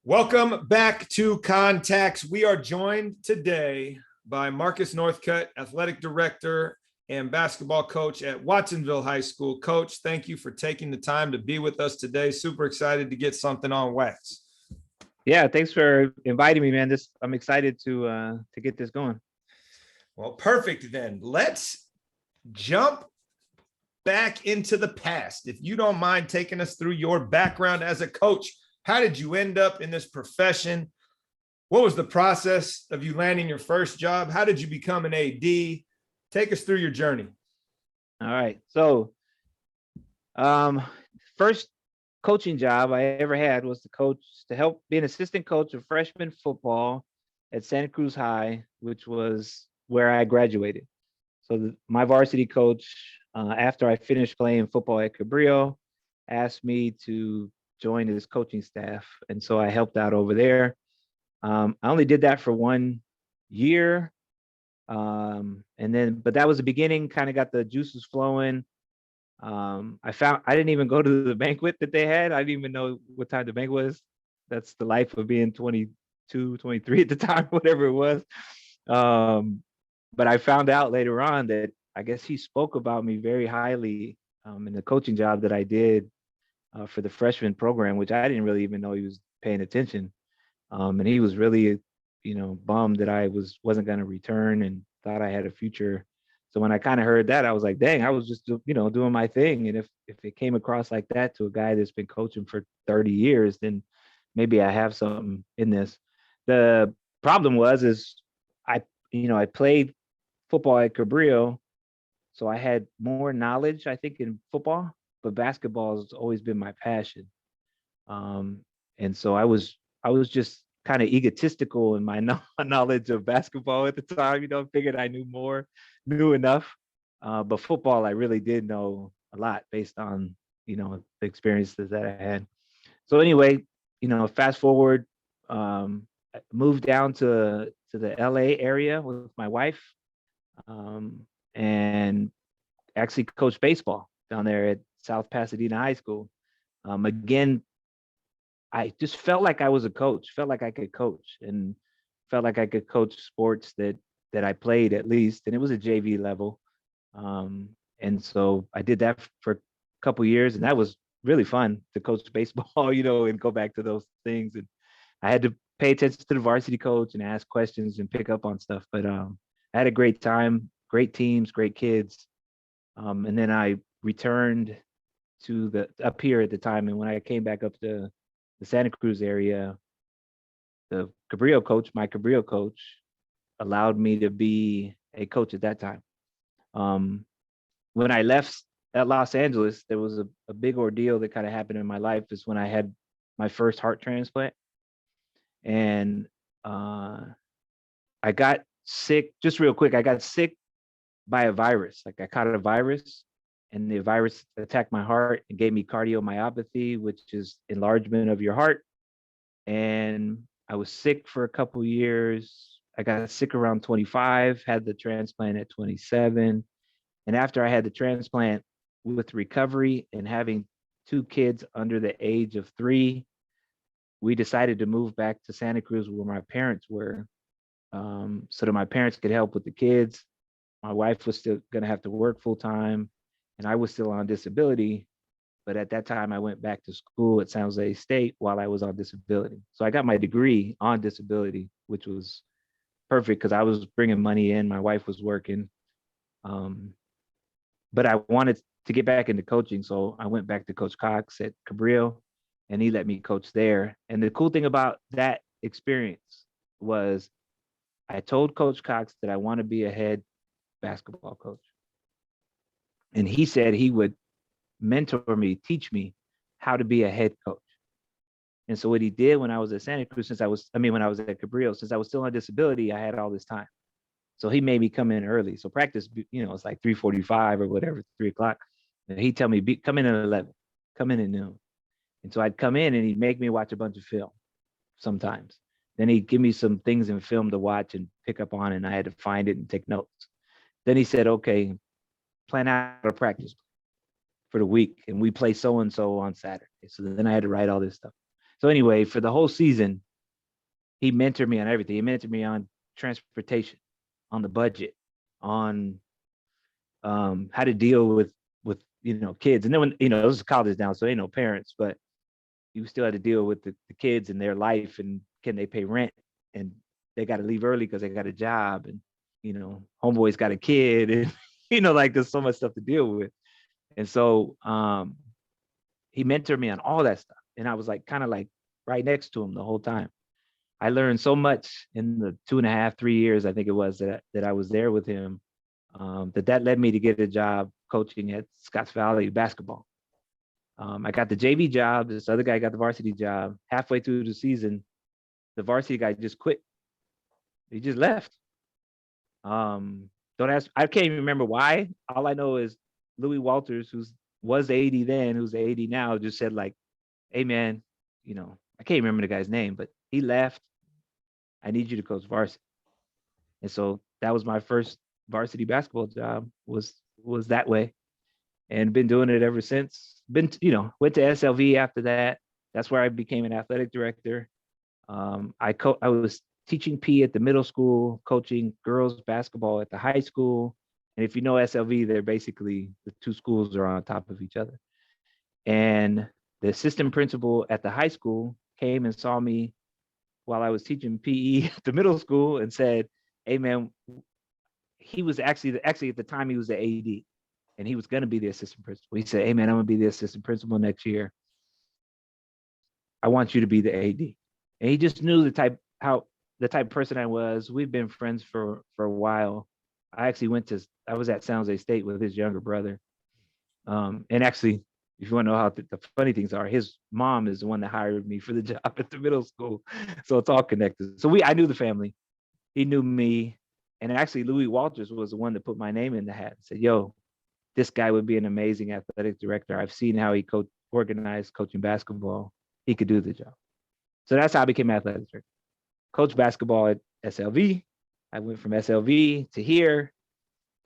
Welcome back to Contacts. We are joined today by Marcus Northcutt, athletic director and basketball coach at Watsonville High School. Coach, thank you for taking the time to be with us today. Super excited to get something on wax. Yeah, thanks for inviting me, man. I'm excited to get this going. Well, perfect then. Let's jump back into the past. If you don't mind taking us through your background as a coach. How did you end up in this profession? What was the process of you landing your first job? How did you become an AD? Take us through your journey. All right. So, first coaching job I ever had was to help be an assistant coach of freshman football at Santa Cruz High, which was where I graduated. So my varsity coach, after I finished playing football at Cabrillo, asked me to join his coaching staff. And so I helped out over there. I only did that for 1 year. But that was the beginning, kind of got the juices flowing. I didn't even go to the banquet that they had. I didn't even know what time the banquet was. That's the life of being 22, 23 at the time, whatever it was. But I found out later on that I guess he spoke about me very highly in the coaching job that I did for the freshman program, which I didn't really even know he was paying attention. And he was really, bummed that I wasn't going to return and thought I had a future. So when I kind of heard that, I was like, dang, I was just, doing my thing. And if it came across like that to a guy that's been coaching for 30 years, then maybe I have something in this. The problem is I played football at Cabrillo, so I had more knowledge, I think, in football, but basketball has always been my passion. And so I was just kind of egotistical in my knowledge of basketball at the time, figured I knew enough. But football, I really did know a lot based on, the experiences that I had. So anyway, fast forward, I moved down to the LA area with my wife, and actually coached baseball down there at South Pasadena High School. Again, I just felt like I was a coach, felt like I could coach, and felt like I could coach sports that I played at least, and it was a JV level. And so I did that for a couple years, and that was really fun to coach baseball, and go back to those things. And I had to pay attention to the varsity coach and ask questions and pick up on stuff. But I had a great time, great teams, great kids. And then I returned to up here at the time. And when I came back up to the Santa Cruz area, my Cabrillo coach, allowed me to be a coach at that time. When I left at Los Angeles, there was a big ordeal that kind of happened in my life. Is when I had my first heart transplant. And I got sick, just real quick, I got sick by a virus. Like I caught a virus, and the virus attacked my heart and gave me cardiomyopathy, which is enlargement of your heart. And I was sick for a couple years. I got sick around 25, had the transplant at 27. And after I had the transplant, with recovery and having 2 kids under the age of 3, we decided to move back to Santa Cruz where my parents were, so that my parents could help with the kids. My wife was still going to have to work full time, and I was still on disability. But at that time, I went back to school at San Jose State while I was on disability. So I got my degree on disability, which was perfect because I was bringing money in. My wife was working. But I wanted to get back into coaching. So I went back to Coach Cox at Cabrillo, and he let me coach there. And the cool thing about that experience was I told Coach Cox that I want to be a head basketball coach. And he said he would mentor me, teach me how to be a head coach. And so what he did when I was at Santa Cruz, when I was at Cabrillo, since I was still on disability, I had all this time. So he made me come in early. So practice, it's like 3:45 or whatever, 3:00. And he'd tell me, come in at 11, come in at noon. And so I'd come in and he'd make me watch a bunch of film sometimes. Then he'd give me some things in film to watch and pick up on, and I had to find it and take notes. Then he said, okay, plan out a practice for the week, and we play so-and-so on Saturday. So then I had to write all this stuff. So anyway, for the whole season, he mentored me on everything. He mentored me on transportation, on the budget, on how to deal with kids. And then when this is college now, so ain't no parents, but you still had to deal with the kids and their life, and can they pay rent, and they got to leave early because they got a job, and homeboy's got a kid, and like there's so much stuff to deal with. And so he mentored me on all that stuff, and I was like kind of like right next to him the whole time. I learned so much in the 2.5, 3 years, I think it was, that I was there with him, that led me to get a job coaching at Scotts Valley basketball. I got the JV job. This other guy got the varsity job. Halfway through the season, the varsity guy just quit. He just left. Don't ask. I can't even remember why. All I know is Louis Walters, was the AD then, who's the AD now, just said like, "Hey man, I can't remember the guy's name, but he left. I need you to coach varsity." And so that was my first varsity basketball job. Was that way, and been doing it ever since. Went to SLV after that. That's where I became an athletic director. I was teaching P at the middle school, coaching girls basketball at the high school. And if you know SLV, they're basically, the two schools are on top of each other. And the assistant principal at the high school came and saw me while I was teaching PE at the middle school and said, "Hey man," he was actually at the time he was the AD, and he was going to be the assistant principal. He said, "Hey man, I'm going to be the assistant principal next year. I want you to be the AD." And he just knew the type of person I was. We've been friends for a while. I was at San Jose State with his younger brother. And actually, if you want to know how the funny things are, his mom is the one that hired me for the job at the middle school. So it's all connected. So I knew the family. He knew me. And actually, Louis Walters was the one that put my name in the hat and said, "Yo, this guy would be an amazing athletic director. I've seen how he organized coaching basketball. He could do the job." So that's how I became athletic director. Coach basketball at SLV. I went from SLV to here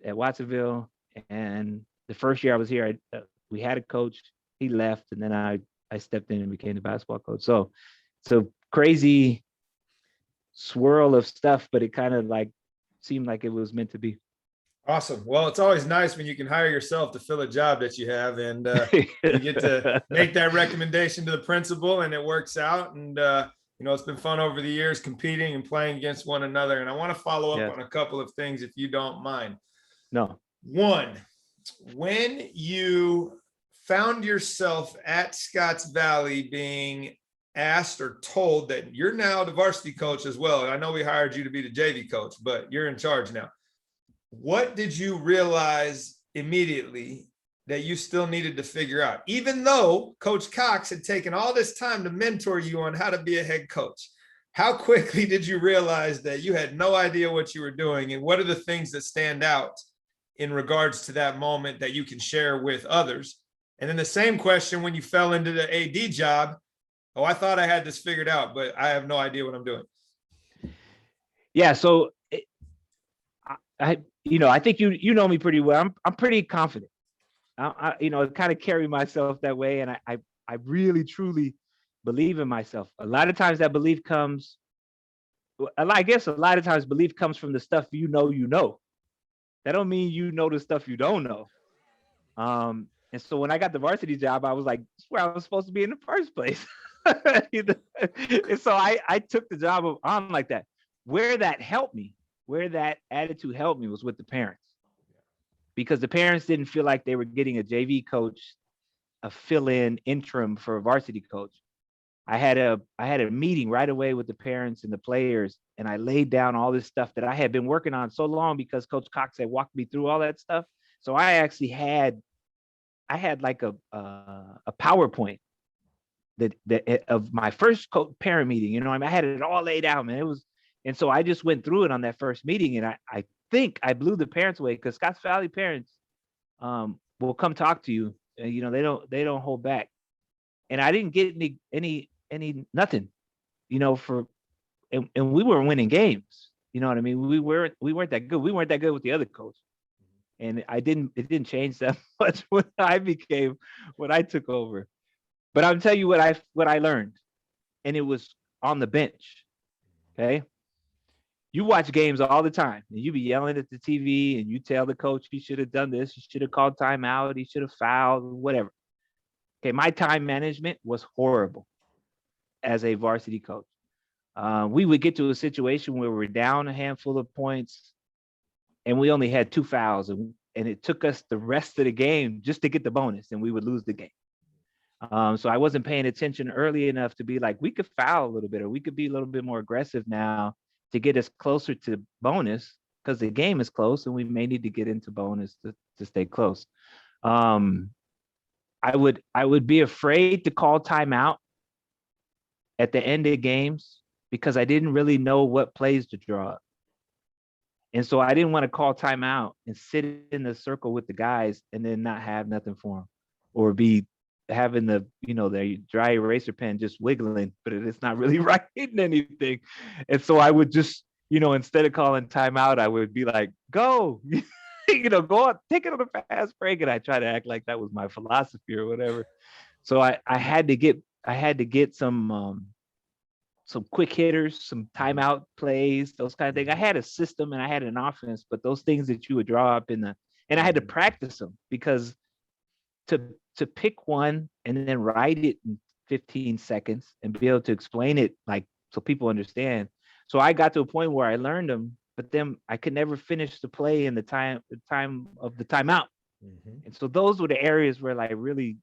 at Watsonville. And the first year I was here, we had a coach. He left, and then I stepped in and became the basketball coach. So crazy swirl of stuff, but it kind of like seemed like it was meant to be. Awesome. Well, it's always nice when you can hire yourself to fill a job that you have, and you get to make that recommendation to the principal, and it works out. And it's been fun over the years competing and playing against one another. And I want to follow up on a couple of things, if you don't mind. No. One, when you found yourself at Scotts Valley being asked or told that you're now the varsity coach as well, and I know we hired you to be the JV coach, but you're in charge now. What did you realize immediately that you still needed to figure out, even though Coach Cox had taken all this time to mentor you on how to be a head coach? How quickly did you realize that you had no idea what you were doing, and what are the things that stand out in regards to that moment that you can share with others? And then the same question when you fell into the AD job. "Oh, I thought I had this figured out, but I have no idea what I'm doing." Yeah. So I think you know me pretty well. I'm pretty confident. I kind of carry myself that way, and I really truly believe in myself. A lot of times that belief comes. I guess a lot of times belief comes from the stuff you know. That don't mean you know the stuff you don't know. And so when I got the varsity job, I was like, "This is where I was supposed to be in the first place." And so I took the job on like that. Where that attitude helped me was with the parents, because the parents didn't feel like they were getting a JV coach, a fill-in interim for a varsity coach. I had a meeting right away with the parents and the players, and I laid down all this stuff that I had been working on so long because Coach Cox had walked me through all that stuff. So I actually had like a PowerPoint that of my first parent meeting. I had it all laid out, man. And so I just went through it on that first meeting, and I think I blew the parents away, because Scotts Valley parents will come talk to you. They don't hold back. And I didn't get any nothing, and we weren't winning games. You know what I mean? We weren't that good. We weren't that good with the other coach. And it didn't change that much when I took over. But I'll tell you what I learned. and it was on the bench. Okay. You watch games all the time and you be yelling at the TV and you tell the coach he should have done this, he should have called timeout, he should have fouled, whatever. Okay, my time management was horrible as a varsity coach. We would get to a situation where we're down a handful of points and we only had 2 fouls, and it took us the rest of the game just to get the bonus, and we would lose the game. So I wasn't paying attention early enough to be like, we could foul a little bit, or we could be a little bit more aggressive now to get us closer to bonus, because the game is close and we may need to get into bonus to stay close. I would be afraid to call timeout at the end of games because I didn't really know what plays to draw up. And so I didn't want to call timeout and sit in the circle with the guys and then not have nothing for them, or be having the, the dry eraser pen just wiggling, but it's not really writing anything. And so I would just, instead of calling timeout, I would be like, go, go on, take it on a fast break. And I try to act like that was my philosophy or whatever. So I had to get some quick hitters, some timeout plays, those kind of things. I had a system and I had an offense, but those things that you would draw up and I had to practice them, because to pick one and then write it in 15 seconds and be able to explain it so people understand. So I got to a point where I learned them, but then I could never finish the play in the time of the timeout. Mm-hmm. And so those were the areas where I really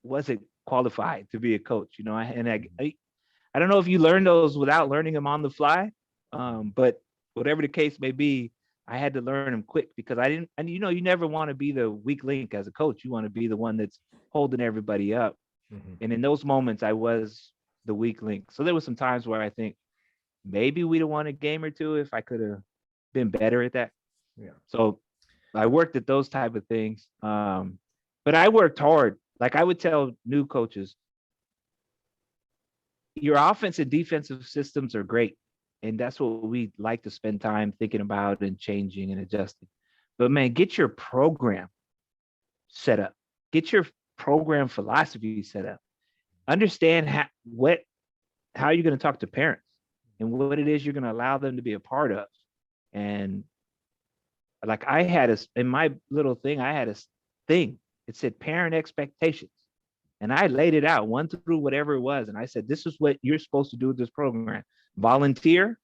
wasn't qualified to be a coach, I don't know if you learn those without learning them on the fly, but whatever the case may be, I had to learn them quick, because I didn't, and you never want to be the weak link as a coach. You want to be the one that's holding everybody up. Mm-hmm. And in those moments, I was the weak link. So there was some times where I think maybe we'd have won a game or two if I could have been better at that. Yeah. So I worked at those type of things. But I worked hard. Like I would tell new coaches, your offense and defensive systems are great. And that's what we like to spend time thinking about and changing and adjusting. But man, get your program set up. Get your program philosophy set up. Understand how you're going to talk to parents and what it is you're going to allow them to be a part of. And like in my little thing, I had a thing. It said parent expectations. And I laid it out 1 through whatever it was. And I said, this is what you're supposed to do with this program. Volunteer,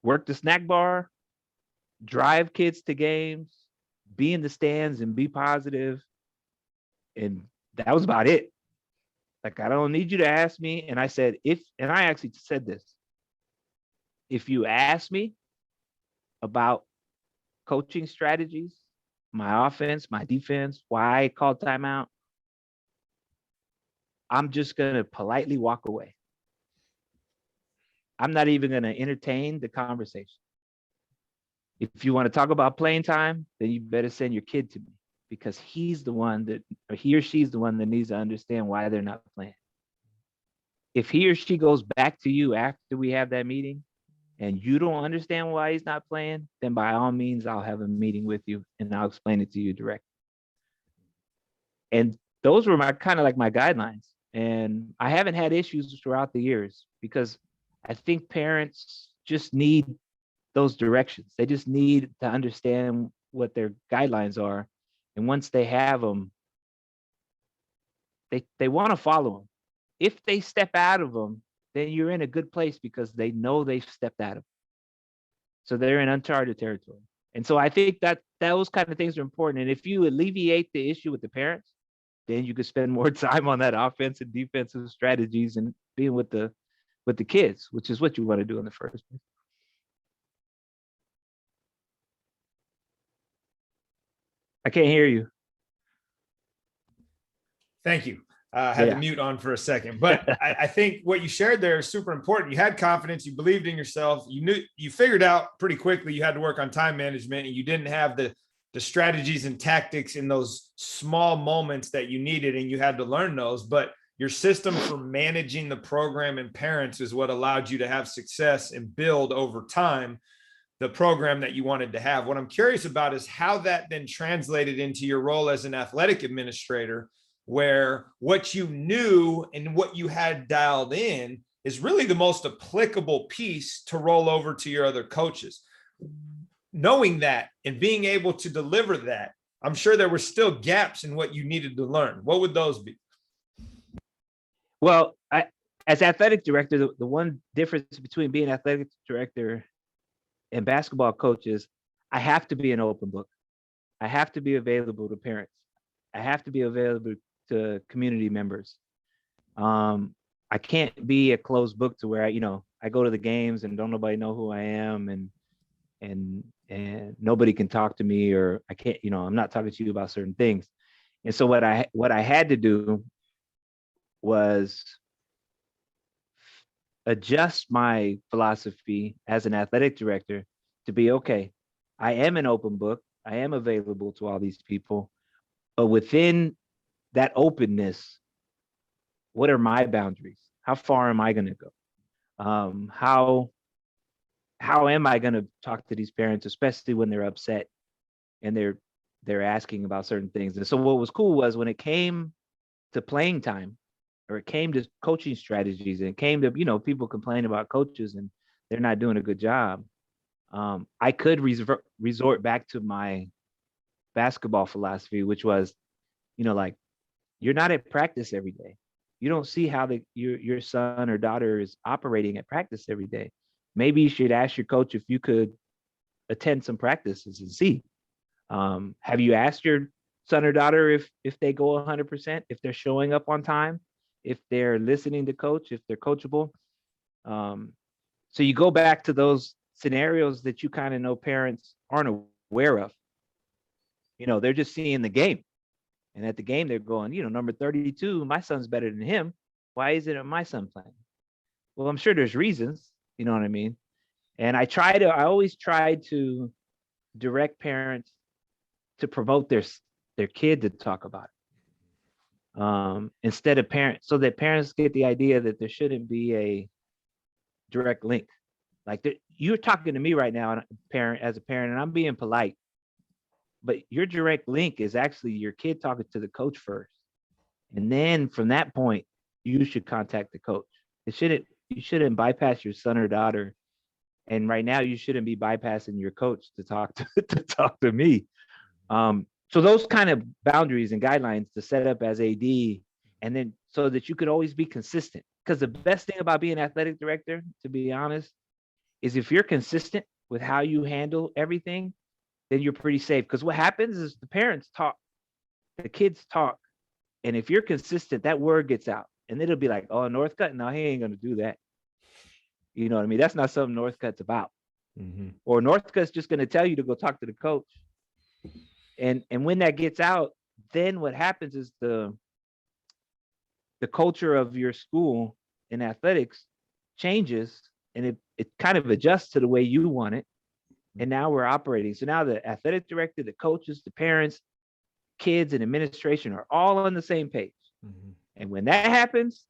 work the snack bar, drive kids to games, be in the stands and be positive. And that was about it. Like, I don't need you to ask me. And I said, and I actually said this, if you ask me about coaching strategies, my offense, my defense, why I called timeout, I'm just going to politely walk away. I'm not even going to entertain the conversation. If you want to talk about playing time, then you better send your kid to me, because he's the one that, or he or she's the one that needs to understand why they're not playing. If he or she goes back to you after we have that meeting and you don't understand why he's not playing, then by all means, I'll have a meeting with you and I'll explain it to you directly. And those were my guidelines. And I haven't had issues throughout the years, because I think parents just need those directions. They just need to understand what their guidelines are. And once they have them, they want to follow them. If they step out of them, then you're in a good place, because they know they've stepped out of them. So they're in uncharted territory. And so I think that those kind of things are important. And if you alleviate the issue with the parents, then you could spend more time on that offensive and defensive strategies and being with the kids, which is what you want to do in the first place. I can't hear you. Thank you. I had to mute on for a second, but I think what you shared there is super important. You had confidence, you believed in yourself, you figured out pretty quickly you had to work on time management, and you didn't have the strategies and tactics in those small moments that you needed, and you had to learn those. But your system for managing the program and parents is what allowed you to have success and build over time the program that you wanted to have. What I'm curious about is how that then translated into your role as an athletic administrator. where what you knew and what you had dialed in is really the most applicable piece to roll over to your other coaches. Knowing that and being able to deliver that, I'm sure there were still gaps in what you needed to learn. What would those be? Well, as athletic director, the one difference between being athletic director and basketball coach is I have to be an open book. I have to be available to parents. I have to be available to community members. I can't be a closed book to where I go to the games and don't nobody know who I am, and nobody can talk to me, or I can't, I'm not talking to you about certain things. And so what I had to do was adjust my philosophy as an athletic director to be, okay, I am an open book. I am available to all these people, but within that openness, what are my boundaries? How far am I going to go? How am I going to talk to these parents, especially when they're upset and they're asking about certain things? And so what was cool was when it came to playing time, or it came to coaching strategies, and it came to people complain about coaches and they're not doing a good job. I could resort back to my basketball philosophy, which was, like, you're not at practice every day. You don't see how your son or daughter is operating at practice every day. Maybe you should ask your coach if you could attend some practices and see. Have you asked your son or daughter if they go 100%, if they're showing up on time, if they're listening to coach, if they're coachable? So you go back to those scenarios that you kind of know parents aren't aware of. They're just seeing the game. And at the game, they're going, number 32, my son's better than him. Why isn't my son playing? Well, I'm sure there's reasons, you know what I mean? And I always try to direct parents to promote their kid to talk about it. Instead of parents, so that parents get the idea that there shouldn't be a direct link. Like you're talking to me right now, as a parent, and I'm being polite, but your direct link is actually your kid talking to the coach first. And then from that point, you should contact the coach. You shouldn't bypass your son or daughter. And right now you shouldn't be bypassing your coach to talk to me. So those kind of boundaries and guidelines to set up as AD, and then so that you could always be consistent. Because the best thing about being athletic director, to be honest, is if you're consistent with how you handle everything, then you're pretty safe. Because what happens is the parents talk, the kids talk, and if you're consistent, that word gets out, and it'll be like, oh, Northcutt, no, he ain't gonna do that. You know what I mean? That's not something Northcutt's about. Mm-hmm. Or Northcutt's just gonna tell you to go talk to the coach. And when that gets out, then what happens is the culture of your school in athletics changes, and it kind of adjusts to the way you want it. And now we're operating. So now the athletic director, the coaches, the parents, kids, and administration are all on the same page. Mm-hmm. And when that happens,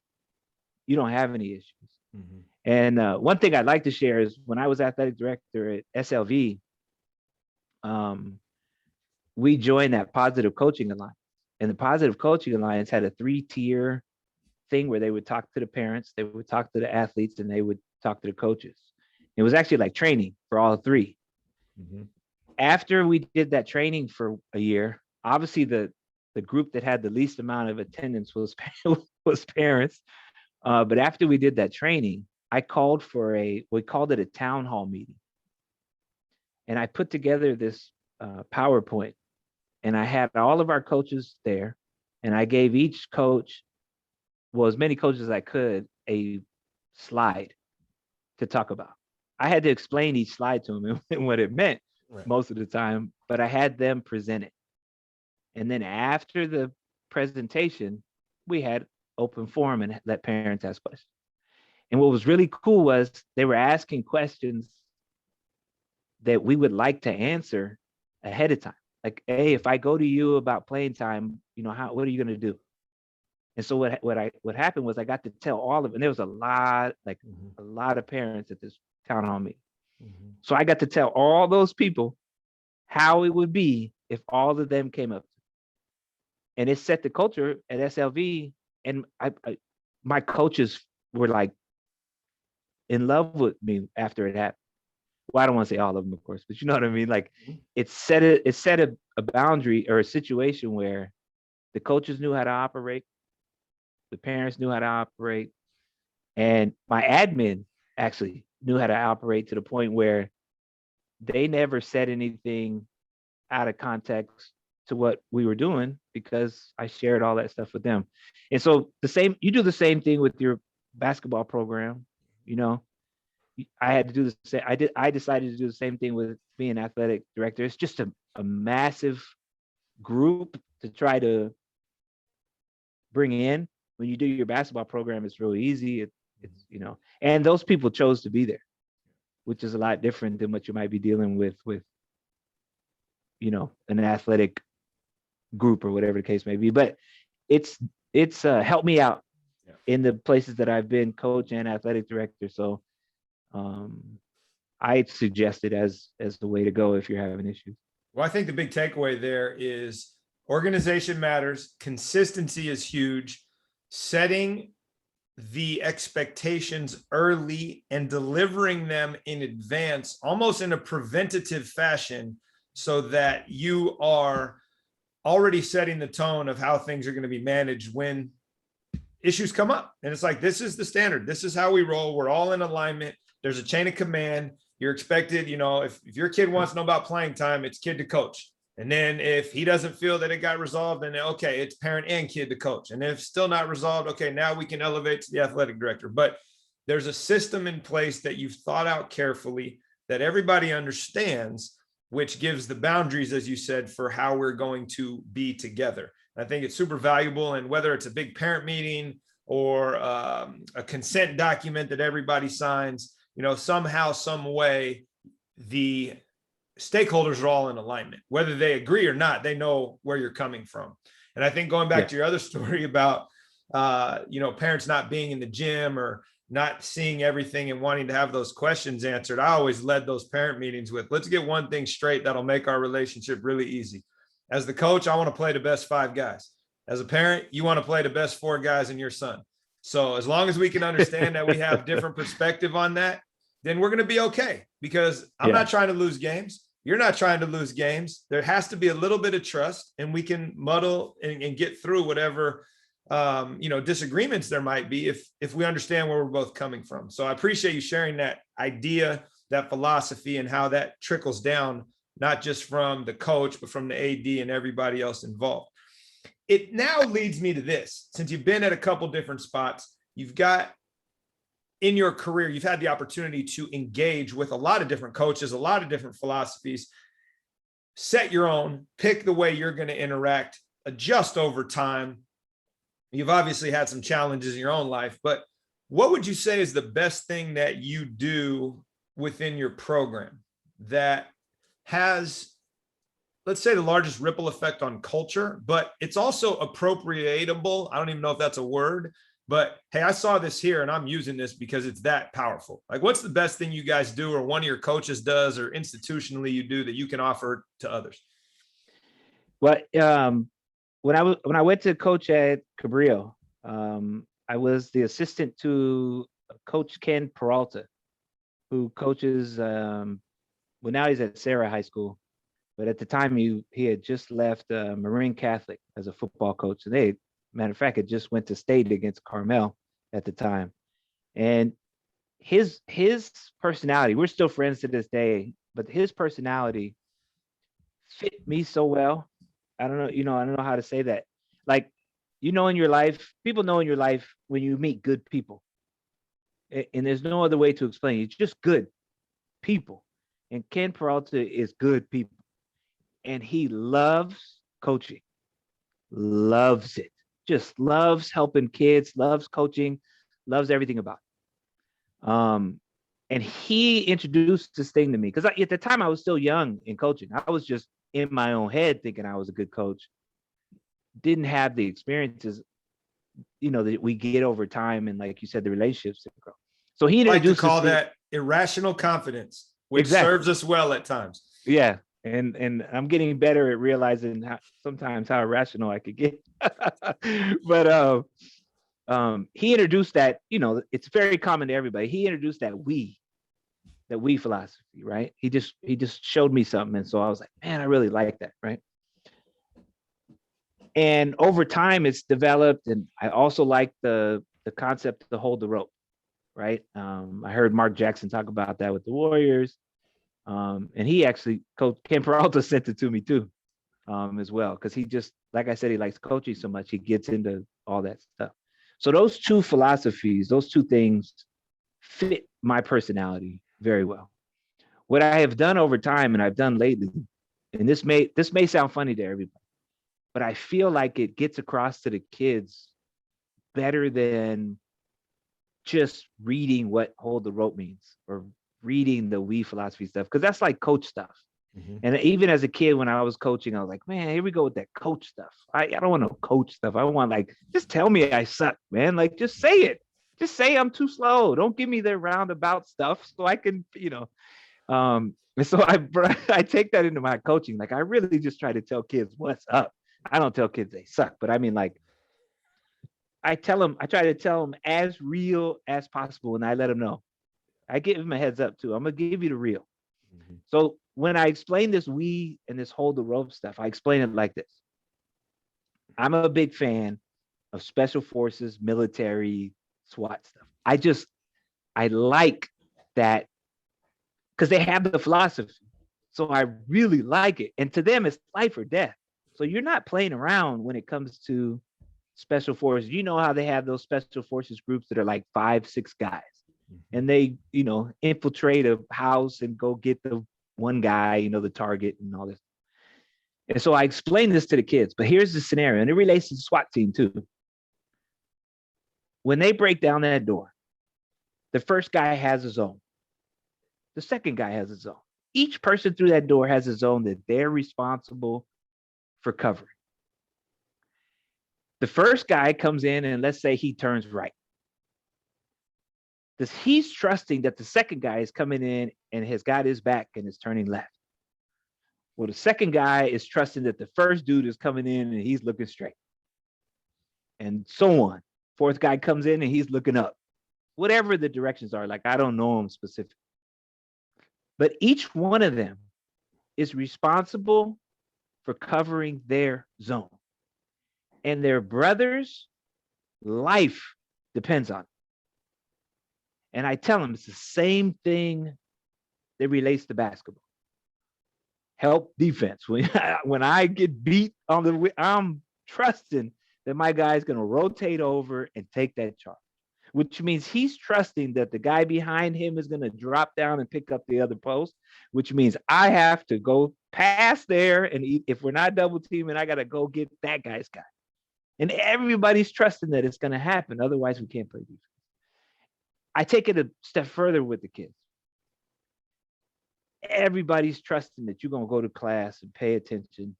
you don't have any issues. Mm-hmm. And one thing I'd like to share is when I was athletic director at SLV, we joined that Positive Coaching Alliance. And the Positive Coaching Alliance had a 3-tier thing where they would talk to the parents, they would talk to the athletes, and they would talk to the coaches. It was actually like training for all 3. Mm-hmm. After we did that training for a year, obviously the group that had the least amount of attendance was parents. But after we did that training, we called it a town hall meeting. And I put together this PowerPoint, and I had all of our coaches there, and I gave each coach, well, as many coaches as I could, a slide to talk about. I had to explain each slide to them and what it meant most of the time, but I had them present it. And then after the presentation, we had open forum and let parents ask questions. And what was really cool was they were asking questions that we would like to answer ahead of time. Like, hey, if I go to you about playing time, what are you going to do? And so what happened was I got to tell all of it. And there was a lot of parents at this town hall meeting. Mm-hmm. So I got to tell all those people how it would be if all of them came up. and it set the culture at SLV. And my coaches were like in love with me after it happened. Well, I don't want to say all of them, of course, but you know what I mean? Like it set a boundary or a situation where the coaches knew how to operate, the parents knew how to operate, and my admin actually knew how to operate to the point where they never said anything out of context to what we were doing because I shared all that stuff with them. And so you do the same thing with your basketball program, you know. I had to do the same. I decided to do the same thing with being athletic director. It's just a massive group to try to bring in. When you do your basketball program, it's really easy. It's, you know, and those people chose to be there, which is a lot different than what you might be dealing with, you know, an athletic group or whatever the case may be. But it's helped me out in the places that I've been coach and athletic director. So I suggest it as the way to go if you're having issues. Well, I think the big takeaway there is organization matters. Consistency is huge. Setting the expectations early and delivering them in advance, almost in a preventative fashion, so that you are already setting the tone of how things are going to be managed when issues come up. And it's like, this is the standard. This is how we roll. We're all in alignment. There's a chain of command. You're expected, you know, if your kid wants to know about playing time, it's kid to coach. And then if he doesn't feel that it got resolved, then okay, it's parent and kid to coach. And if still not resolved, okay, now we can elevate to the athletic director. But there's a system in place that you've thought out carefully that everybody understands, which gives the boundaries, as you said, for how we're going to be together. I think it's super valuable. And whether it's a big parent meeting or a consent document that everybody signs, you know, somehow, some way, the stakeholders are all in alignment. Whether they agree or not, they know where you're coming from. And I think going back to your other story about, you know, parents not being in the gym or not seeing everything and wanting to have those questions answered, I always led those parent meetings with, let's get one thing straight that'll make our relationship really easy. As the coach, I want to play the best 5 guys. As a parent, you want to play the best 4 guys in your son. So as long as we can understand that we have different perspective on that, then we're going to be okay, because I'm not trying to lose games. You're not trying to lose games. There has to be a little bit of trust, and we can muddle and get through whatever, you know, disagreements there might be if we understand where we're both coming from. So I appreciate you sharing that idea, that philosophy, and how that trickles down, not just from the coach, but from the AD and everybody else involved. It now leads me to this. Since you've been at a couple different spots, you've got in your career, you've had the opportunity to engage with a lot of different coaches, a lot of different philosophies, set your own, pick the way you're going to interact, adjust over time. You've obviously had some challenges in your own life, but what would you say is the best thing that you do within your program that has, let's say, the largest ripple effect on culture, but it's also appropriatable? I don't even know if that's a word, but hey, I saw this here and I'm using this because it's that powerful. Like, what's the best thing you guys do, or one of your coaches does, or institutionally you do, that you can offer to others? Well, when I went to coach at Cabrillo, I was the assistant to Coach Ken Peralta, who coaches. Well, now he's at Sarah High School, but at the time he had just left Marine Catholic as a football coach, and they, matter of fact, it just went to state against Carmel at the time. And his personality, we're still friends to this day, but his personality fit me so well. I don't know how to say that. Like, you know, in your life, people know in your life when you meet good people. And there's no other way to explain it. It's just good people. And Ken Peralta is good people. And he loves coaching, loves it. Just loves helping kids, loves coaching, loves everything about it. And he introduced this thing to me because at the time I was still young in coaching. I was just in my own head thinking I was a good coach. Didn't have the experiences, you know, that we get over time, and like you said, the relationships that grow. So he introduced, I like to call that irrational confidence, which serves us well at times. Yeah, And I'm getting better at realizing how sometimes how irrational I could get. But he introduced that, it's very common to everybody. He introduced that we philosophy, right? He just showed me something. And so I was like, man, I really like that, right? And over time it's developed. And I also like the concept to hold the rope, right? I heard Mark Jackson talk about that with the Warriors. And he actually, Coach Ken Peralta sent it to me too, as well, because he just, like I said, he likes coaching so much, he gets into all that stuff. So those two philosophies, those two things fit my personality very well. What I have done over time and I've done lately, and this may sound funny to everybody, but I feel like it gets across to the kids better than just reading what hold the rope means or reading the we philosophy stuff, because that's like coach stuff. And even as a kid, when I was coaching, I was like, man, here we go with that coach stuff. I don't want no coach stuff. I want, like, just tell me I suck, man. Like, just say it. Just say I'm too slow. Don't give me the roundabout stuff so I can, and so I take that into my coaching. Like, I really just try to tell kids what's up. I don't tell kids they suck, but I mean, like, I try to tell them as real as possible, and I let them know. I give them a heads up too. I'm gonna give you the real. So when I explain this we and this hold the rope stuff, I explain it like this. I'm a big fan of special forces, military, SWAT stuff. I like that because they have the philosophy. So I really like it. And to them, it's life or death. So you're not playing around when it comes to special forces. You know how they have those special forces groups that are like 5, 6 guys, and they, infiltrate a house and go get the one guy, the target and all this. And so I explained this to the kids, but here's the scenario, and it relates to the SWAT team too. When they break down that door, the first guy has a zone. The second guy has a zone. Each person through that door has a zone that they're responsible for covering. The first guy comes in and let's say he turns right. He's trusting that the second guy is coming in and has got his back and is turning left. Well, the second guy is trusting that the first dude is coming in and he's looking straight. And so on. Fourth guy comes in and he's looking up. Whatever the directions are, like, I don't know them specifically. But each one of them is responsible for covering their zone. And their brother's life depends on it. And I tell them it's the same thing that relates to basketball. Help defense. When I get beat on I'm trusting that my guy's going to rotate over and take that charge, which means he's trusting that the guy behind him is going to drop down and pick up the other post, which means I have to go past there. And if we're not double teaming, I got to go get that guy's guy. And everybody's trusting that it's going to happen. Otherwise, we can't play defense. I take it a step further with the kids. Everybody's trusting that you're going to go to class and pay attention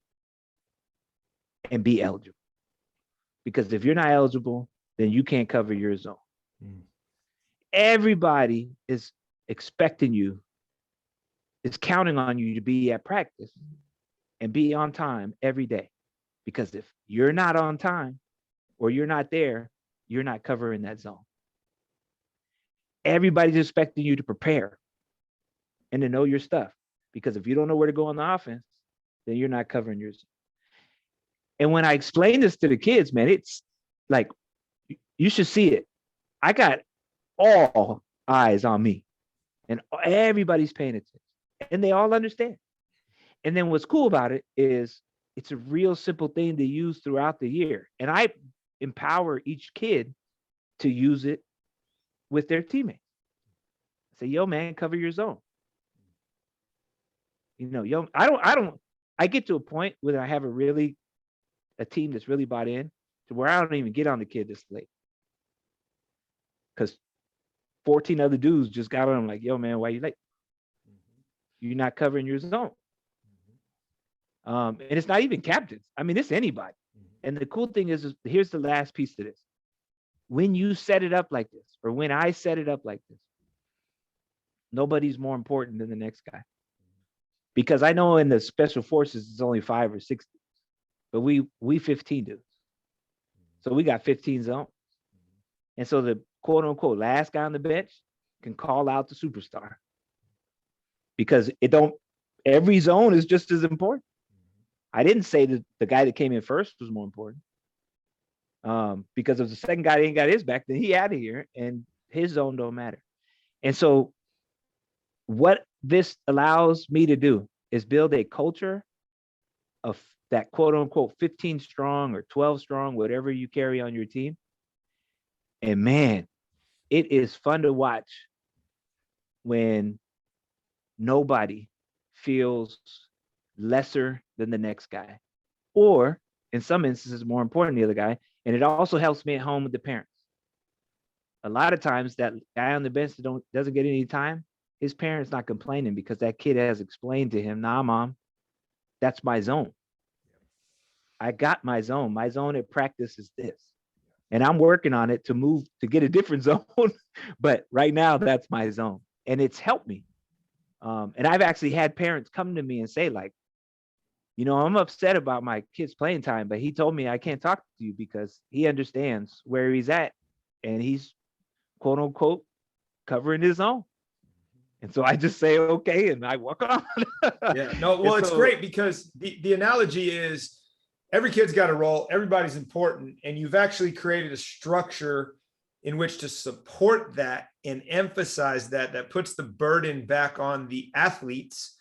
and be eligible. Because if you're not eligible, then you can't cover your zone. Everybody is expecting you, is counting on you to be at practice and be on time every day. Because if you're not on time or you're not there, you're not covering that zone. Everybody's expecting you to prepare and to know your stuff. Because if you don't know where to go on the offense, then you're not covering your zone. And when I explain this to the kids, man, it's like, you should see it. I got all eyes on me and everybody's paying attention and they all understand. And then what's cool about it is it's a real simple thing to use throughout the year. And I empower each kid to use it with their teammates. Say, yo, man, cover your zone. I get to a point where I have a team that's really bought in to where I don't even get on the kid this late. Because 14 other dudes just got on him like, yo, man, why you late? You're not covering your zone. And it's not even captains. I mean, it's anybody. And the cool thing is here's the last piece to this. When you set it up like this, or when I set it up like this, nobody's more important than the next guy. because I know in the special forces it's only 5 or 6, but we 15 dudes. So we got 15 zones. And so the quote unquote last guy on the bench can call out the superstar, because it don't, every zone is just as important. I didn't say that the guy that came in first was more important. Because if the second guy ain't got his back, then he out of here and his zone don't matter. And so what this allows me to do is build a culture of that quote unquote 15 strong or 12 strong, whatever you carry on your team. And man, it is fun to watch when nobody feels lesser than the next guy, or in some instances, more important than the other guy. And it also helps me at home with the parents. A lot of times that guy on the bench that doesn't get any time, his parents not complaining because that kid has explained to him, nah, mom, that's my zone. I got my zone. My zone at practice is this. And I'm working on it to move to get a different zone. But right now, that's my zone. And it's helped me. And I've actually had parents come to me and say, like, you know, I'm upset about my kid's playing time, but he told me I can't talk to you because he understands where he's at and he's quote unquote covering his own. And so I just say, okay, and I walk on. Yeah, no, well, it's great because the analogy is every kid's got a role, everybody's important, and you've actually created a structure in which to support that and emphasize that puts the burden back on the athletes,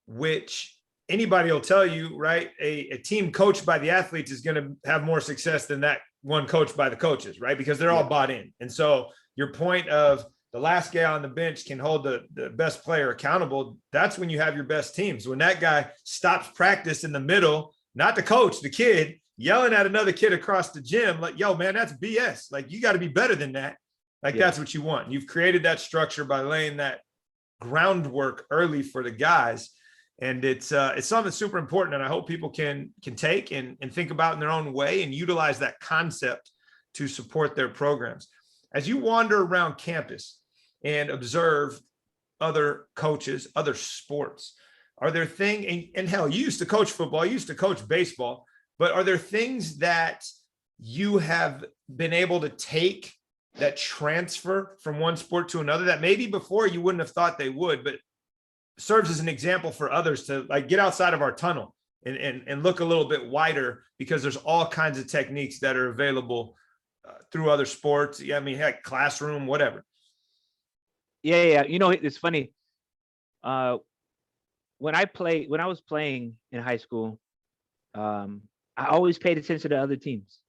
which anybody will tell you, right? A team coached by the athletes is going to have more success than that one coached by the coaches, right? Because they're all bought in. And so your point of the last guy on the bench can hold the best player accountable, that's when you have your best teams. When that guy stops practice in the middle, not the coach, the kid, yelling at another kid across the gym, like, yo, man, that's BS. Like, you got to be better than that. Like, that's what you want. You've created that structure by laying that groundwork early for the guys. And it's something that's super important. And I hope people can take and think about in their own way and utilize that concept to support their programs. As you wander around campus and observe other coaches, other sports, are there things, and hell, you used to coach football, you used to coach baseball, but are there things that you have been able to take that transfer from one sport to another that maybe before you wouldn't have thought they would, but serves as an example for others to like get outside of our tunnel and look a little bit wider, because there's all kinds of techniques that are available through other sports. Yeah, I mean, heck, classroom, whatever. Yeah. You know, it's funny. When I was playing in high school, I always paid attention to other teams.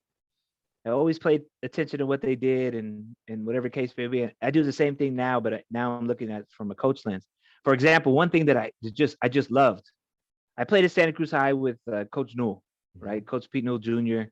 I always paid attention to what they did and whatever case may be. I do the same thing now, but now I'm looking at it from a coach lens. For example, one thing that I just loved, I played at Santa Cruz High with Coach Newell, right? Coach Pete Newell Jr.,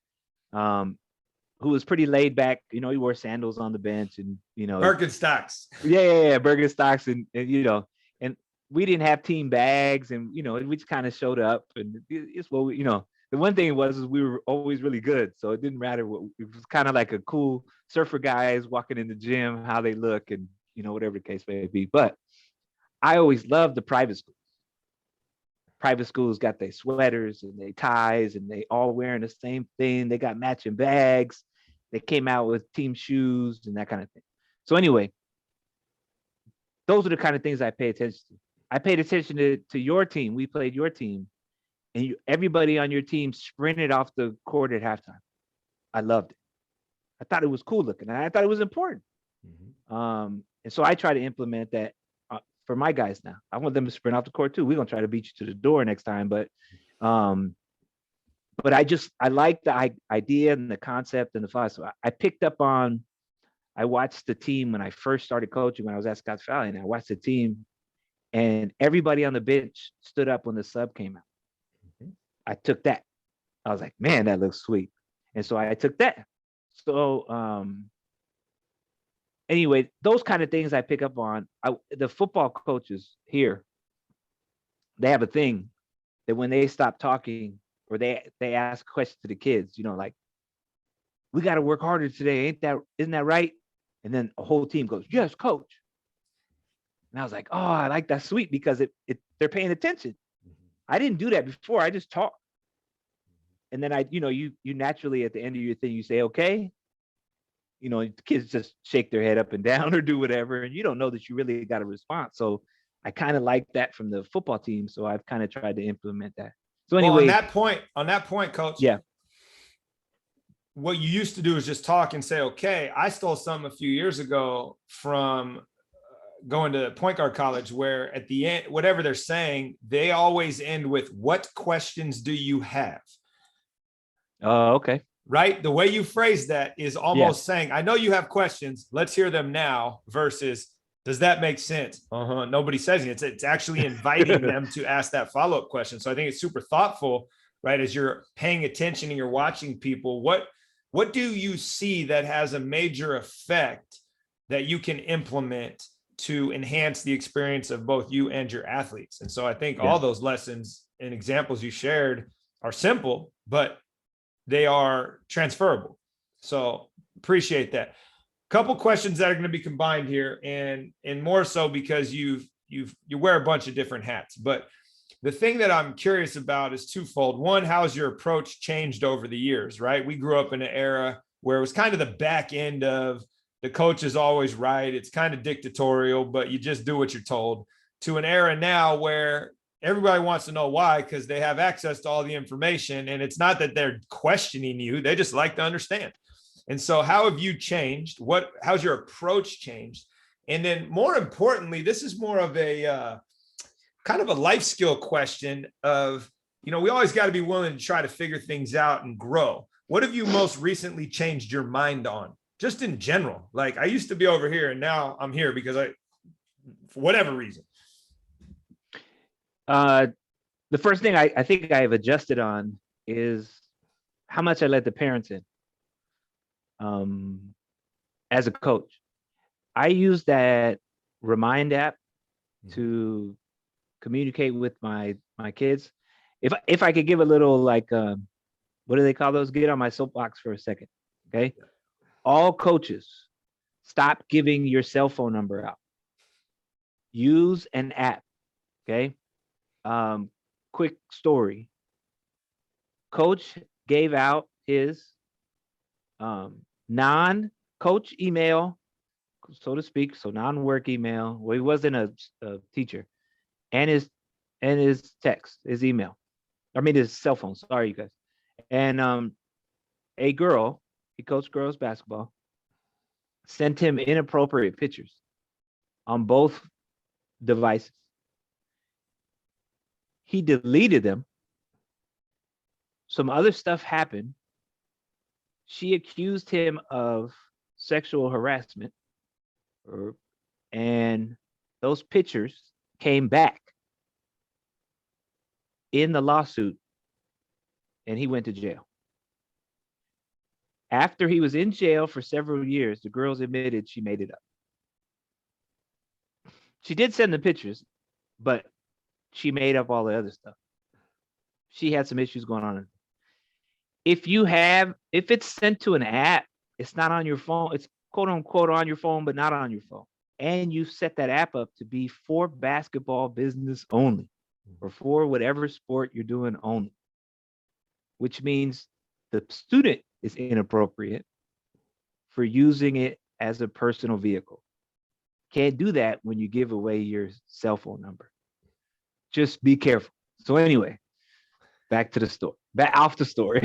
who was pretty laid back. You know, he wore sandals on the bench and, you know. Birkenstocks. Yeah. Birkenstocks and, you know, and we didn't have team bags and, you know, we just kind of showed up and it's what we, you know, the one thing was we were always really good. So it didn't matter what, it was kind of like a cool surfer guys walking in the gym, how they look and, you know, whatever the case may be. But I always loved the private schools. Private schools got their sweaters and their ties and they all wearing the same thing. They got matching bags. They came out with team shoes and that kind of thing. So anyway, those are the kind of things I pay attention to. I paid attention to your team. We played your team and everybody on your team sprinted off the court at halftime. I loved it. I thought it was cool looking. And I thought it was important. And so I try to implement that for my guys now. I want them to sprint off the court too. We're going to try to beat you to the door next time. But I like the idea and the concept and the thought. So I watched the team when I first started coaching, when I was at Scotts Valley, and I watched the team and everybody on the bench stood up when the sub came out. I took that. I was like, man, that looks sweet. And so I took that. So anyway, those kind of things I pick up on. The football coaches here, they have a thing that when they stop talking or they ask questions to the kids, you know, like, we got to work harder today. Isn't that right? And then a whole team goes, yes, coach. And I was like, oh, I like that, sweet, because they're paying attention. I didn't do that before. I just talked. And then you naturally at the end of your thing, you say, okay. Kids just shake their head up and down or do whatever. And you don't know that you really got a response. So I kind of like that from the football team. So I've kind of tried to implement that. So Well, anyway. on that point, coach. Yeah. What you used to do is just talk and say, okay. I stole some a few years ago from going to point guard college, where at the end, whatever they're saying, they always end with, what questions do you have? Oh, okay. Right? The way you phrase that is almost saying, I know you have questions. Let's hear them now, versus, does that make sense? Nobody says it. It's actually inviting them to ask that follow-up question. So I think it's super thoughtful, right? As you're paying attention and you're watching people, what do you see that has a major effect that you can implement to enhance the experience of both you and your athletes? And so I think all those lessons and examples you shared are simple, but they are transferable. So appreciate that. Couple questions that are going to be combined here, and more so because you wear a bunch of different hats. But the thing that I'm curious about is twofold. One, how's your approach changed over the years, right? We grew up in an era where it was kind of the back end of the coach is always right. It's kind of dictatorial, but you just do what you're told, to an era now where everybody wants to know why, because they have access to all the information. And it's not that they're questioning you. They just like to understand. And so how have you changed? How's your approach changed? And then more importantly, this is more of a kind of a life skill question of, we always got to be willing to try to figure things out and grow. What have you most recently changed your mind on? Just in general. Like, I used to be over here and now I'm here because for whatever reason. The first thing I think I have adjusted on is how much I let the parents in. As a coach, I use that Remind app to communicate with my kids. If I could give a little, like, what do they call those? Get on my soapbox for a second. Okay. All coaches, stop giving your cell phone number out. Use an app. Okay. Quick story. Coach gave out his non-coach email, so to speak, so non-work email. Well, he wasn't a teacher, and his text, his email. I mean, his cell phone. Sorry, you guys. And a girl, he coached girls basketball, sent him inappropriate pictures on both devices. He deleted them. Some other stuff happened. She accused him of sexual harassment, and those pictures came back in the lawsuit, and he went to jail. After he was in jail for several years, the girls admitted she made it up. She did send the pictures, but she made up all the other stuff. She had some issues going on. If it's sent to an app, it's not on your phone. It's quote unquote on your phone, but not on your phone. And you set that app up to be for basketball business only, or for whatever sport you're doing only, which means the student is inappropriate for using it as a personal vehicle. Can't do that when you give away your cell phone number. Just be careful. So anyway, back to the story. Off the story.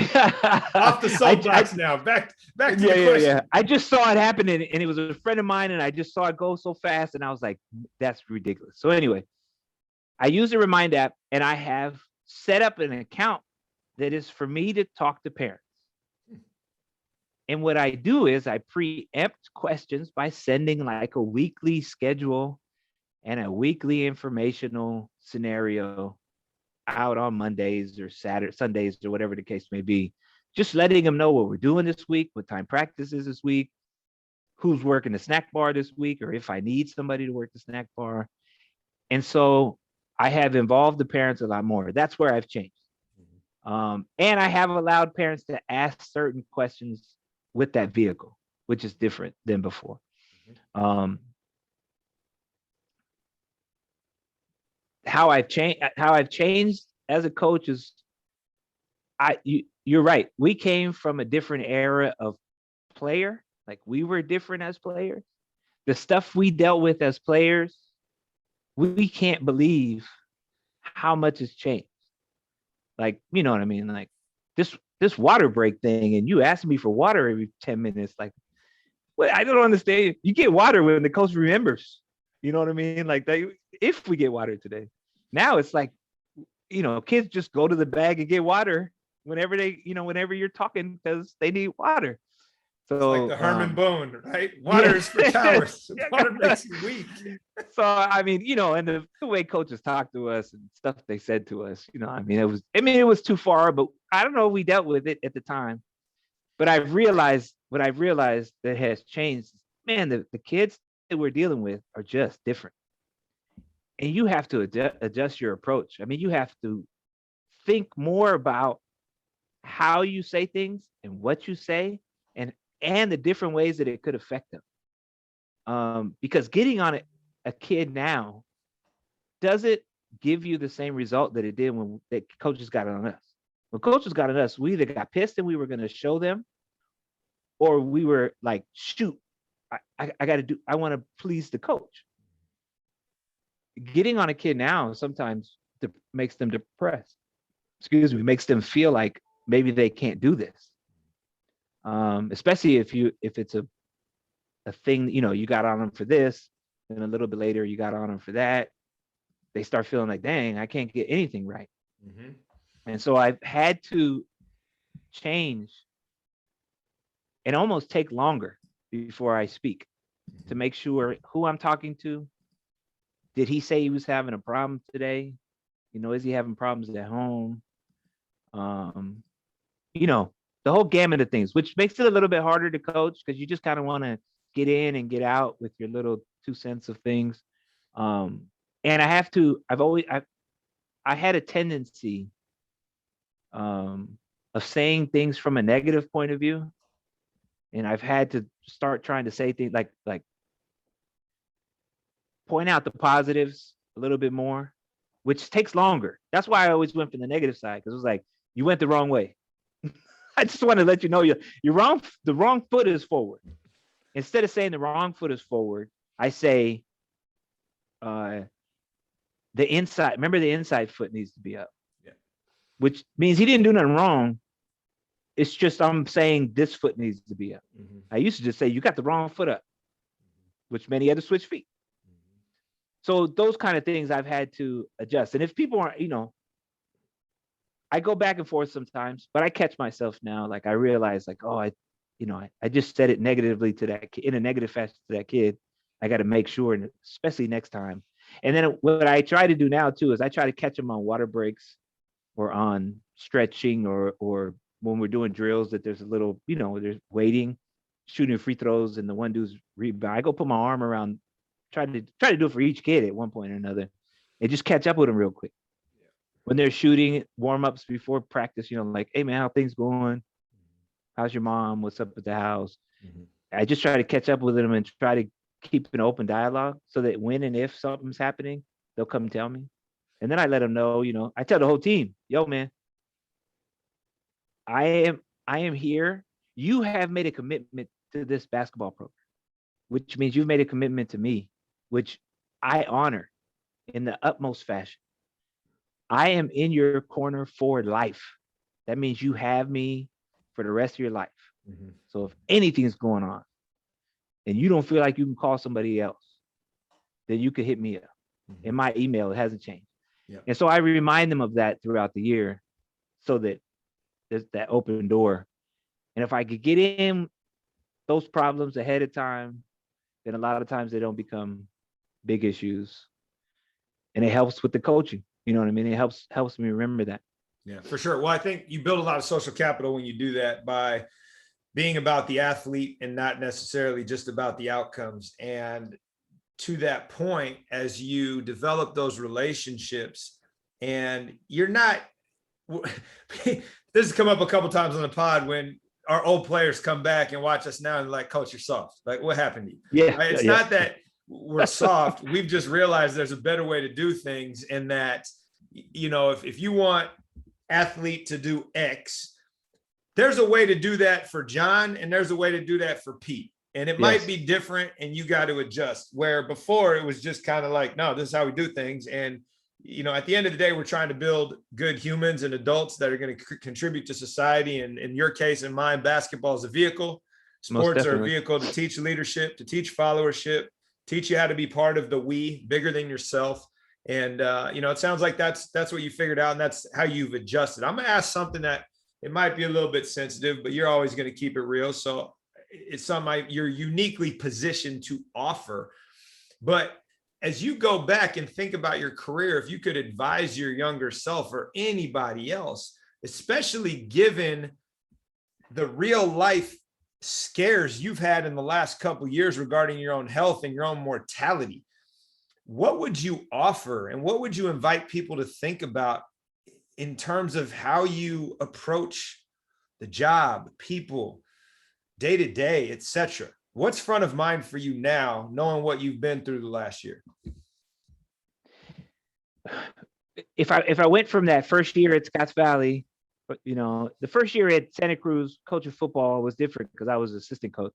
Off the soapbox now. Back to the question. Yeah. I just saw it happen, and it was a friend of mine, and I just saw it go so fast, and I was like, that's ridiculous. So anyway, I use the Remind app, and I have set up an account that is for me to talk to parents. And what I do is I preempt questions by sending like a weekly schedule and a weekly informational scenario out on Mondays or Sundays or whatever the case may be, just letting them know what we're doing this week, what time practice is this week, who's working the snack bar this week, or if I need somebody to work the snack bar. And so I have involved the parents a lot more. That's where I've changed. And I have allowed parents to ask certain questions with that vehicle, which is different than before. How I've changed as a coach is, you're right. We came from a different era of player. Like we were different as players. The stuff we dealt with as players, we can't believe how much has changed. Like, you know what I mean? Like this water break thing, and you ask me for water every 10 minutes. Like, well, I don't understand. You get water when the coach remembers. You know what I mean? Like if we get water today. Now it's like, kids just go to the bag and get water whenever whenever you're talking because they need water. So it's like the Herman Boone, right? Water is for cowards. Water makes you weak. So I mean, and the way coaches talk to us and stuff they said to us, it was too far, but I don't know if we dealt with it at the time. But I've realized that has changed. Man, the kids that we're dealing with are just different. And you have to adjust your approach. I mean, you have to think more about how you say things and what you say and the different ways that it could affect them. Because getting on a kid now doesn't give you the same result that it did when the coaches got on us. When coaches got on us, we either got pissed and we were going to show them, or we were like, shoot, I want to please the coach. Getting on a kid now sometimes makes them depressed. Makes them feel like maybe they can't do this. Especially if it's a thing, you got on them for this, and a little bit later you got on them for that. They start feeling like, dang, I can't get anything right. Mm-hmm. And so I've had to change and almost take longer before I speak to make sure who I'm talking to. Did he say he was having a problem today? Is he having problems at home? The whole gamut of things, which makes it a little bit harder to coach because you just kind of want to get in and get out with your little 2 cents of things. And I had a tendency of saying things from a negative point of view. And I've had to start trying to say things like point out the positives a little bit more, which takes longer. That's why I always went from the negative side, because it was like, you went the wrong way. I just want to let you know you're wrong. The wrong foot is forward. Instead of saying the wrong foot is forward, I say the inside. Remember, the inside foot needs to be up. Yeah. Which means he didn't do nothing wrong. It's just I'm saying this foot needs to be up. Mm-hmm. I used to just say you got the wrong foot up, which meant he had to switch feet. Mm-hmm. So those kind of things I've had to adjust. And if people aren't, I go back and forth sometimes, but I catch myself now. Like I realize, like, oh, I just said it negatively to that kid, in a negative fashion to that kid. I got to make sure, and especially next time. And then what I try to do now too is I try to catch them on water breaks or on stretching or when we're doing drills that there's a little, there's waiting, shooting free throws, and the one dude's rebound. I go put my arm around, try to do it for each kid at one point or another, and just catch up with them real quick. When they're shooting warm-ups before practice, like, hey man, how things going? How's your mom? What's up at the house? Mm-hmm. I just try to catch up with them and try to keep an open dialogue so that when and if something's happening, they'll come and tell me. And then I let them know, I tell the whole team, yo man, I am here. You have made a commitment to this basketball program, which means you've made a commitment to me, which I honor in the utmost fashion. I am in your corner for life. That means you have me for the rest of your life. Mm-hmm. So if anything's going on and you don't feel like you can call somebody else, then you could hit me up. Mm-hmm. And my email, it hasn't changed. Yep. And so I remind them of that throughout the year so that there's that open door. And if I could get in those problems ahead of time, then a lot of times they don't become big issues. And it helps with the coaching. You know what I mean? It helps me remember that. Yeah, for sure. Well, I think you build a lot of social capital when you do that by being about the athlete and not necessarily just about the outcomes. And to that point, as you develop those relationships, and you're not, this has come up a couple times on the pod when our old players come back and watch us now and like, coach, you're soft. Like, what happened to you? Yeah. Right? It's not that we're soft. We've just realized there's a better way to do things, and that you know, if you want athlete to do X, there's a way to do that for John, and there's a way to do that for Pete. And it might be different, and you got to adjust. Where before it was just kind of like, no, this is how we do things. And, you know, at the end of the day, we're trying to build good humans and adults that are going to contribute to society. And in your case and mine, basketball is a vehicle. Sports are a vehicle to teach leadership, to teach followership, teach you how to be part of the we, bigger than yourself. And, you know, it sounds like that's what you figured out, and that's how you've adjusted. I'm going to ask something that it might be a little bit sensitive, but you're always going to keep it real. So it's something you're uniquely positioned to offer. But as you go back and think about your career, if you could advise your younger self or anybody else, especially given the real life scares you've had in the last couple of years regarding your own health and your own mortality, what would you offer and what would you invite people to think about in terms of how you approach the job, people, day to day, etc.? What's front of mind for you now, knowing what you've been through the last year? If I went from that first year at Scotts Valley, you know, the first year at Santa Cruz coaching football was different because I was assistant coach.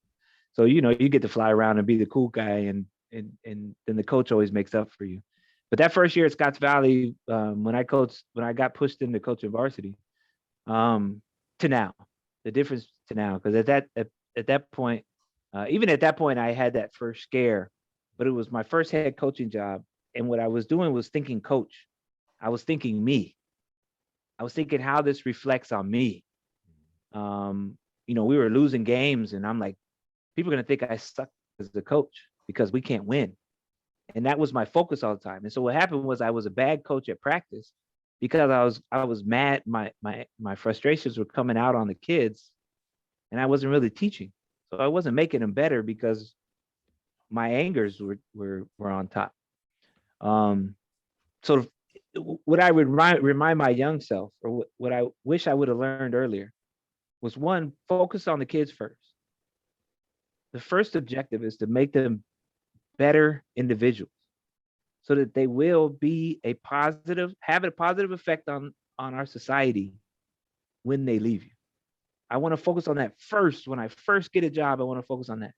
So, you know, you get to fly around and be the cool guy, and then the coach always makes up for you. But that first year at Scotts Valley, when I got pushed into coaching varsity, to now, the difference to now, because at that point, even at that point, I had that first scare, but it was my first head coaching job, and what I was doing was thinking coach. I was thinking me. I was thinking how this reflects on me. You know, we were losing games, and I'm like, people are gonna think I suck as a coach because we can't win. And that was my focus all the time. And so what happened was I was a bad coach at practice because I was mad. My frustrations were coming out on the kids, and I wasn't really teaching. So I wasn't making them better because my angers were on top. So what I would remind my young self, or what I wish I would have learned earlier, was one, focus on the kids first. The first objective is to make them better individuals so that they will be have a positive effect on our society when they leave you. I want to focus on that first. When I first get a job, I want to focus on that.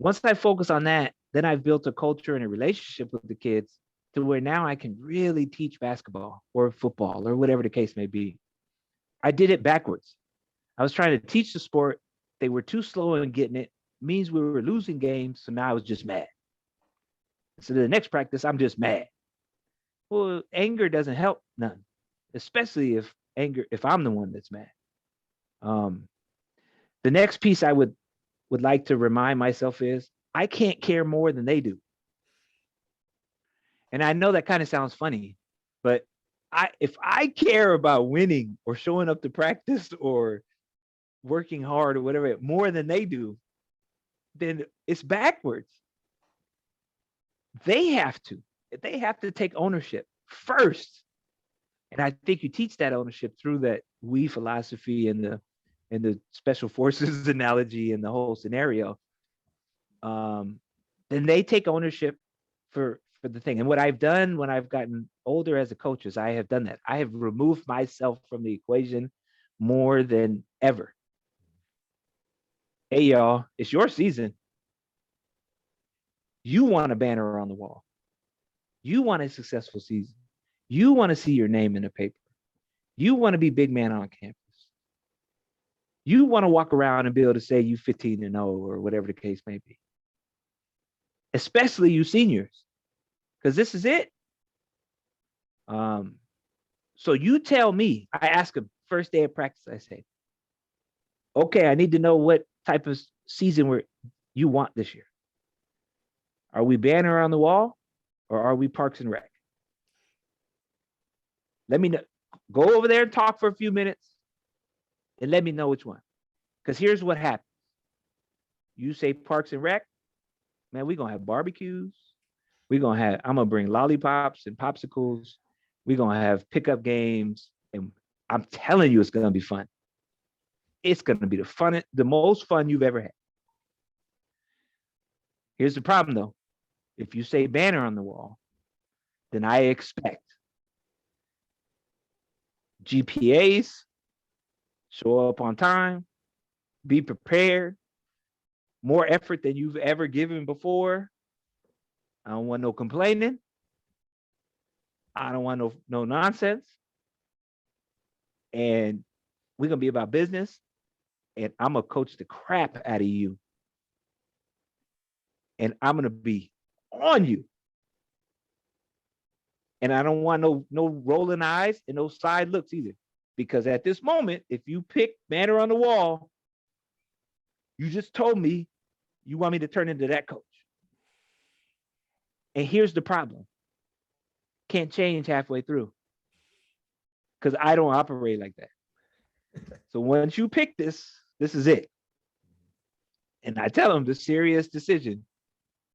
Once I focus on that, then I've built a culture and a relationship with the kids to where now I can really teach basketball or football or whatever the case may be. I did it backwards. I was trying to teach the sport. They were too slow in getting it. Means we were losing games. So now I was just mad. So the next practice, I'm just mad. Well, anger doesn't help none, especially if I'm the one that's mad. The next piece I would like to remind myself is I can't care more than they do. And I know that kind of sounds funny, but if I care about winning or showing up to practice or working hard or whatever more than they do, then it's backwards. They have to take ownership first. And I think you teach that ownership through that we philosophy and the special forces analogy and the whole scenario. Then they take ownership for the thing. And what I've done when I've gotten older as a coach is I have done that. I have removed myself from the equation more than ever. Hey, y'all, it's your season. You want a banner on the wall. You want a successful season. You want to see your name in the paper. You want to be big man on campus. You want to walk around and be able to say you 15-0 or whatever the case may be. Especially you seniors, because this is it. So you tell me, I ask them first day of practice, I say, okay, I need to know what type of season you want this year. Are we banner on the wall or are we Parks and Rec? Let me know. Go over there and talk for a few minutes and let me know which one. Because here's what happens. You say Parks and Rec, man, we're going to have barbecues. I'm going to bring lollipops and popsicles. We're going to have pickup games. And I'm telling you, it's going to be fun. It's going to be the most fun you've ever had. Here's the problem, though. If you say banner on the wall, then I expect GPAs, show up on time, be prepared, more effort than you've ever given before. I don't want no complaining. I don't want no nonsense. And we're going to be about business. And I'm going to coach the crap out of you. And I'm going to be on you. And I don't want no rolling eyes and no side looks either. Because at this moment, if you pick banner on the wall, you just told me you want me to turn into that coach. And here's the problem. Can't change halfway through. Because I don't operate like that. So once you pick this is it. And I tell them the serious decision,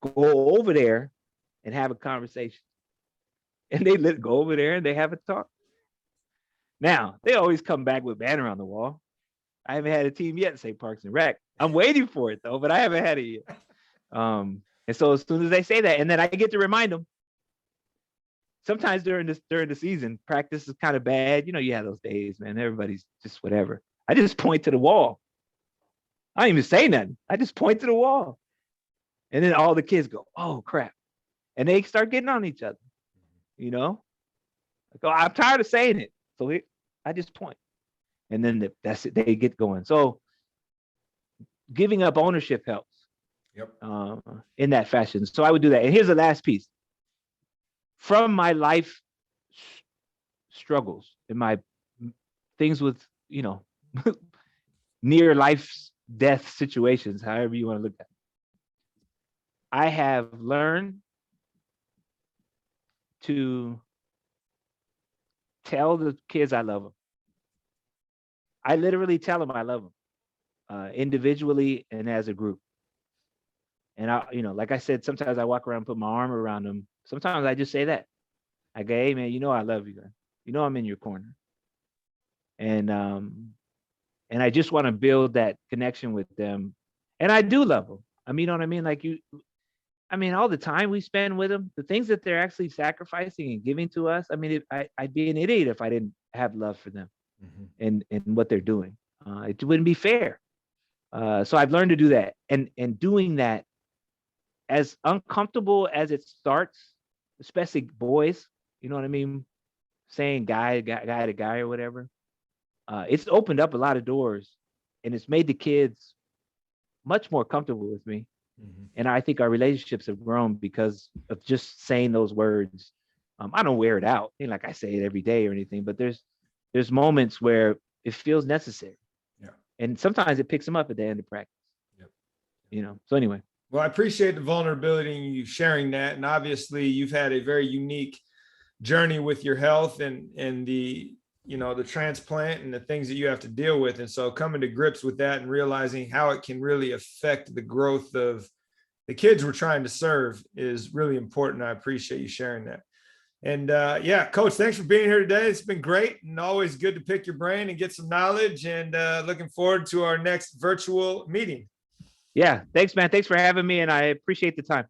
go over there and have a conversation. And they go over there and they have a talk. Now, they always come back with banner on the wall. I haven't had a team yet say Parks and Rec. I'm waiting for it though, but I haven't had it yet. And so as soon as they say that, and then I get to remind them. Sometimes during the season, practice is kind of bad. You know, you have those days, man. Everybody's just whatever. I just point to the wall. I don't even say nothing. I just point to the wall. And then all the kids go, oh, crap. And they start getting on each other, you know? I go, I'm tired of saying it. So I just point. And then that's it. They get going. So giving up ownership helps. Yep. In that fashion. So I would do that. And here's the last piece. From my life struggles and my things with, you know, near life death situations, however you want to look at it, I have learned to tell the kids I love them. I literally tell them I love them, individually and as a group. And I, you know, like I said, sometimes I walk around and put my arm around them. Sometimes I just say that. I go, hey man, you know I love you. You know I'm in your corner. And I just want to build that connection with them. And I do love them. I mean, you know what I mean? Like all the time we spend with them, the things that they're actually sacrificing and giving to us. I mean, I'd be an idiot if I didn't have love for them and what they're doing. It wouldn't be fair. So I've learned to do that. And doing that, as uncomfortable as it starts, especially boys, you know what I mean? Saying guy to guy or whatever. It's opened up a lot of doors and it's made the kids much more comfortable with me. And I think our relationships have grown because of just saying those words. I don't wear it out. Ain't like I say it every day or anything, but there's moments where it feels necessary. Yeah. And sometimes it picks them up at the end of practice. Yep. You know, so anyway. Well, I appreciate the vulnerability and you sharing that. And obviously you've had a very unique journey with your health and the, you know, the transplant and the things that you have to deal with. And so coming to grips with that and realizing how it can really affect the growth of the kids we're trying to serve is really important. I appreciate you sharing that. And yeah, Coach, thanks for being here today. It's been great and always good to pick your brain and get some knowledge, and looking forward to our next virtual meeting. Yeah, thanks, man. Thanks for having me, and I appreciate the time.